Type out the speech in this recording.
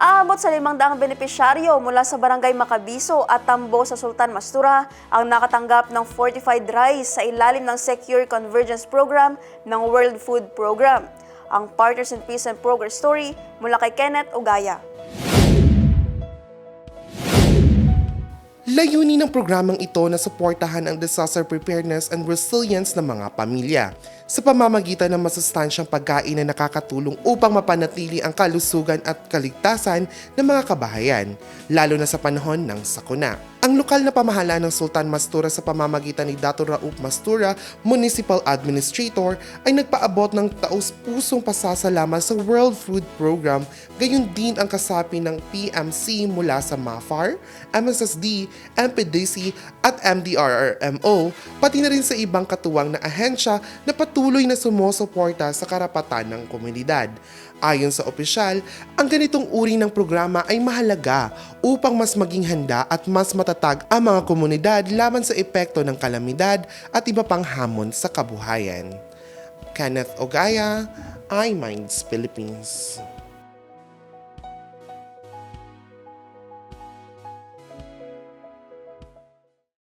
Aabot sa 500 benepisyaryo mula sa Barangay Makabiso at Tambo sa Sultan Mastura ang nakatanggap ng fortified rice sa ilalim ng Secure Convergence Program ng World Food Program. Ang Partners in Peace and Progress Story mula kay Kenneth Ogaya. Layunin ng programang ito na suportahan ang disaster preparedness and resilience ng mga pamilya sa pamamagitan ng masustansyang pagkain na nakakatulong upang mapanatili ang kalusugan at kaligtasan ng mga kabahayan, lalo na sa panahon ng sakuna. Ang lokal na pamahalaan ng Sultan Mastura sa pamamagitan ni Dato' Raup Mastura, Municipal Administrator, ay nagpaabot ng taus-pusong pasasalamat sa World Food Program, gayon din ang kasapi ng PMC mula sa MAFAR, MSSD, MPDC at MDRRMO, pati na rin sa ibang katuwang na ahensya na patuloy na sumusuporta sa karapatan ng komunidad. Ayon sa opisyal, ang ganitong uri ng programa ay mahalaga upang mas maging handa at mas matatag ang mga komunidad laban sa epekto ng kalamidad at iba pang hamon sa kabuhayan. Kenneth Ogaya, iMinds Philippines.